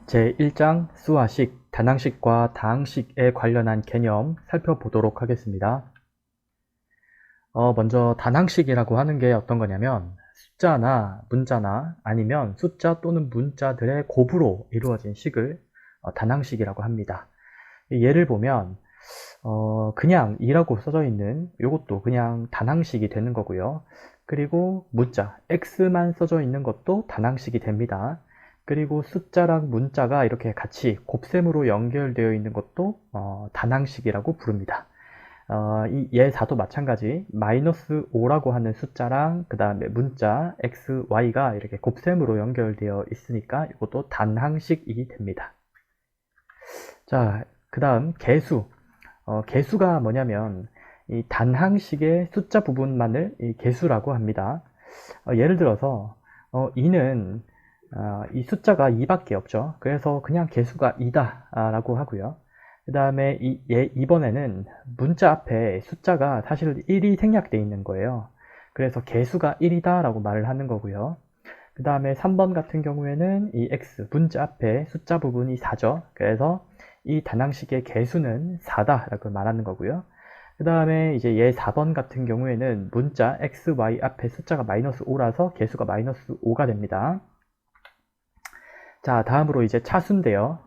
제1장 수화식, 단항식과 다항식에 관련한 개념 살펴보도록 하겠습니다. 먼저 단항식이라고 하는 게 어떤 거냐면 숫자나 문자나 아니면 숫자 또는 문자들의 곱으로 이루어진 식을 단항식이라고 합니다. 예를 보면 그냥 2라고 써져 있는 이것도 그냥 단항식이 되는 거고요. 그리고 문자 x만 써져 있는 것도 단항식이 됩니다. 그리고 숫자랑 문자가 이렇게 같이 곱셈으로 연결되어 있는 것도 단항식이라고 부릅니다. 이 예사도 마찬가지 마이너스 5라고 하는 숫자랑 그 다음에 문자 x, y가 이렇게 곱셈으로 연결되어 있으니까 이것도 단항식이 됩니다. 자, 그 다음 개수. 개수가 뭐냐면 이 단항식의 숫자 부분만을 이 개수라고 합니다. 예를 들어서 2는 이 숫자가 2밖에 없죠. 그래서 그냥 개수가 2다 라고 하고요. 그 다음에 이번에는 문자 앞에 숫자가 사실 1이 생략되어 있는 거예요. 그래서 개수가 1이다 라고 말을 하는 거고요. 그 다음에 3번 같은 경우에는 이 x, 문자 앞에 숫자 부분이 4죠. 그래서 이 단항식의 개수는 4다 라고 말하는 거고요. 그 다음에 이제 얘 4번 같은 경우에는 문자 x, y 앞에 숫자가 마이너스 5라서 개수가 마이너스 5가 됩니다. 자, 다음으로 이제 차수인데요.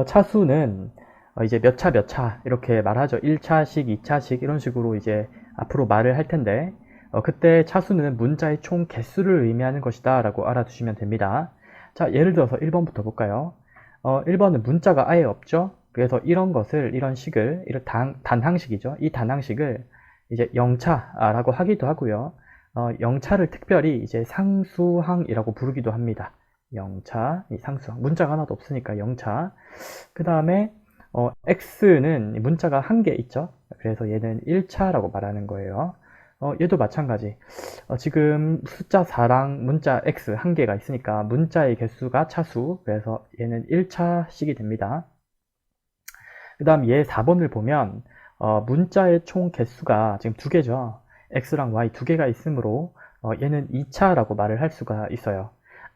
차수는 이제 몇 차 이렇게 말하죠. 1차식, 2차식 이런 식으로 이제 앞으로 말을 할 텐데 그때 차수는 문자의 총 개수를 의미하는 것이다 라고 알아두시면 됩니다. 자, 예를 들어서 1번부터 볼까요? 1번은 문자가 아예 없죠. 그래서 이런 것을, 이런 식을, 이런 단항식이죠. 이 단항식을 이제 0차라고 하기도 하고요. 0차를 특별히 이제 상수항이라고 부르기도 합니다. 0차, 이 상수항. 문자가 하나도 없으니까 0차. 그 다음에 x는 문자가 한 개 있죠. 그래서 얘는 1차라고 말하는 거예요. 얘도 마찬가지. 지금 숫자 4랑 문자 x 한 개가 있으니까 문자의 개수가 차수. 그래서 얘는 1차식이 됩니다. 그 다음 얘 4번을 보면 문자의 총 개수가 지금 두 개죠. x랑 y 두 개가 있으므로 얘는 2차라고 말을 할 수가 있어요.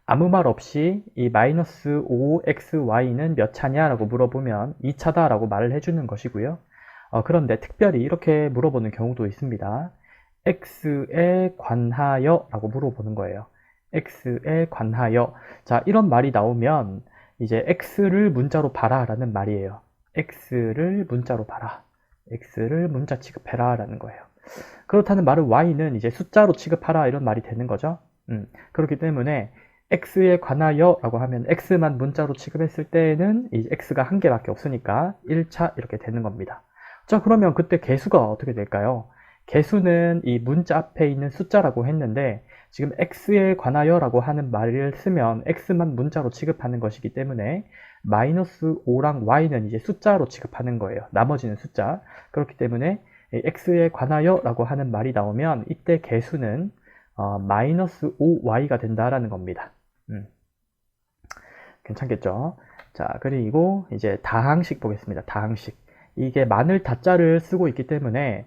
아무 말 없이 이 마이너스 5xy는 몇 차냐 라고 물어보면 2차다 라고 말을 해주는 것이고요. 그런데 특별히 이렇게 물어보는 경우도 있습니다. x에 관하여 라고 물어보는 거예요. x에 관하여. 자, 이런 말이 나오면 이제 x를 문자로 봐라 라는 말이에요. x를 문자로 봐라. x를 문자 취급해라 라는 거예요. 그렇다는 말은 y는 이제 숫자로 취급하라 이런 말이 되는 거죠. 그렇기 때문에 x에 관하여 라고 하면 x만 문자로 취급했을 때에는 이 x가 한 개밖에 없으니까 1차 이렇게 되는 겁니다. 자, 그러면 그때 개수가 어떻게 될까요? 개수는 이 문자 앞에 있는 숫자라고 했는데 지금 x에 관하여 라고 하는 말을 쓰면 x만 문자로 취급하는 것이기 때문에 마이너스 5랑 y는 이제 숫자로 취급하는 거예요. 나머지는 숫자. 그렇기 때문에 x에 관하여 라고 하는 말이 나오면 이때 개수는 마이너스 5y가 된다라는 겁니다. 괜찮겠죠? 자, 그리고 이제 다항식 보겠습니다. 다항식. 이게 마늘 다자를 쓰고 있기 때문에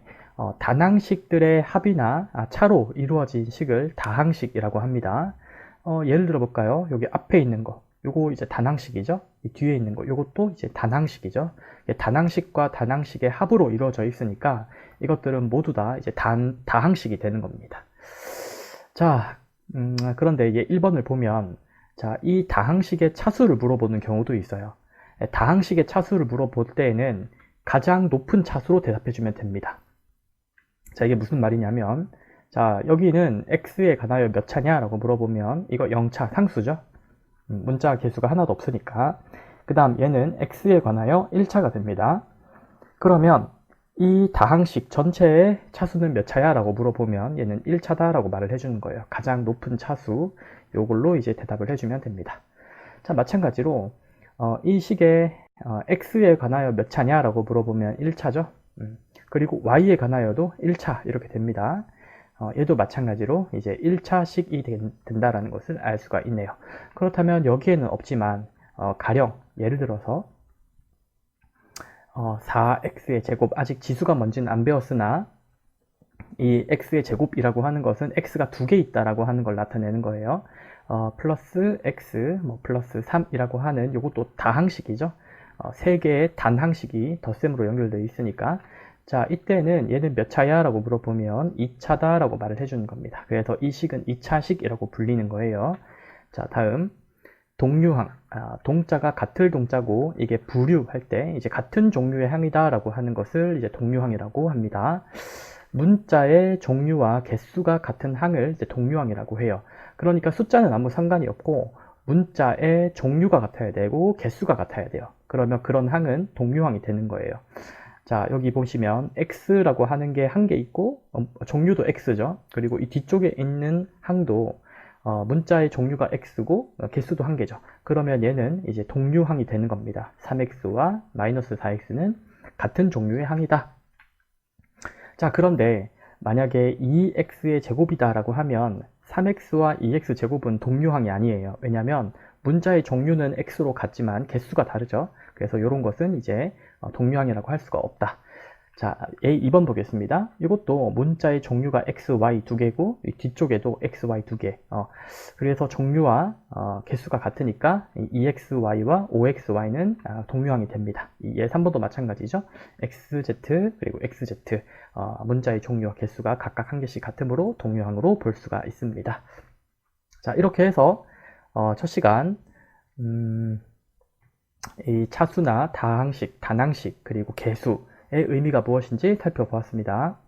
단항식들의 합이나 차로 이루어진 식을 다항식이라고 합니다. 예를 들어 볼까요? 여기 앞에 있는 거. 요거 이제 단항식이죠? 이 뒤에 있는 거. 요것도 이제 단항식이죠? 단항식과 단항식의 합으로 이루어져 있으니까 이것들은 모두 다 이제 다항식이 되는 겁니다. 자, 그런데 이제 1번을 보면 자, 이 다항식의 차수를 물어보는 경우도 있어요. 다항식의 차수를 물어볼 때에는 가장 높은 차수로 대답해주면 됩니다. 자, 이게 무슨 말이냐면 자, 여기는 x에 관하여 몇 차냐 라고 물어보면 이거 0차 상수죠. 문자 개수가 하나도 없으니까. 그 다음 얘는 x에 관하여 1차가 됩니다. 그러면 이 다항식 전체의 차수는 몇 차야 라고 물어보면 얘는 1차다 라고 말을 해주는 거예요. 가장 높은 차수, 요걸로 이제 대답을 해주면 됩니다. 자, 마찬가지로 이 식의 x에 관하여 몇 차냐 라고 물어보면 1차죠. 그리고 y에 관하여도 1차 이렇게 됩니다. 얘도 마찬가지로 이제 1차식이 된다라는 것을 알 수가 있네요. 그렇다면 여기에는 없지만 가령 예를 들어서 4x의 제곱, 아직 지수가 뭔지는 안 배웠으나 이 x의 제곱이라고 하는 것은 x가 두 개 있다라고 하는 걸 나타내는 거예요. 플러스 x, 뭐 플러스 3이라고 하는 요것도 다항식이죠. 세 개의 단항식이 덧셈으로 연결되어 있으니까 자, 이때는 얘는 몇 차야? 라고 물어보면 2차다 라고 말을 해주는 겁니다. 그래서 이 식은 2차식이라고 불리는 거예요. 자, 다음 동류항, 동자가 같을 동자고 이게 부류할 때 이제 같은 종류의 항이다 라고 하는 것을 이제 동류항이라고 합니다. 문자의 종류와 개수가 같은 항을 이제 동류항이라고 해요. 그러니까 숫자는 아무 상관이 없고 문자의 종류가 같아야 되고 개수가 같아야 돼요. 그러면 그런 항은 동류항이 되는 거예요. 자, 여기 보시면 x라고 하는 게 한 개 있고 종류도 x죠. 그리고 이 뒤쪽에 있는 항도 문자의 종류가 x고 개수도 한 개죠. 그러면 얘는 이제 동류항이 되는 겁니다. 3x와 마이너스 4x는 같은 종류의 항이다. 자, 그런데 만약에 2x의 제곱이다 라고 하면 3x와 2x 제곱은 동류항이 아니에요. 왜냐하면 문자의 종류는 x로 같지만 개수가 다르죠. 그래서 이런 것은 이제 동류항이라고 할 수가 없다. 자, A 2번 보겠습니다. 이것도 문자의 종류가 x, y 두 개고 뒤쪽에도 x, y 두 개. 그래서 종류와 개수가 같으니까 2xy와 5xy는 동류항이 됩니다. 얘 3번도 마찬가지죠. xz 그리고 xz 문자의 종류와 개수가 각각 한 개씩 같으므로 동류항으로 볼 수가 있습니다. 자, 이렇게 해서 첫 시간 이 차수나 다항식, 단항식, 그리고 개수의 의미가 무엇인지 살펴보았습니다.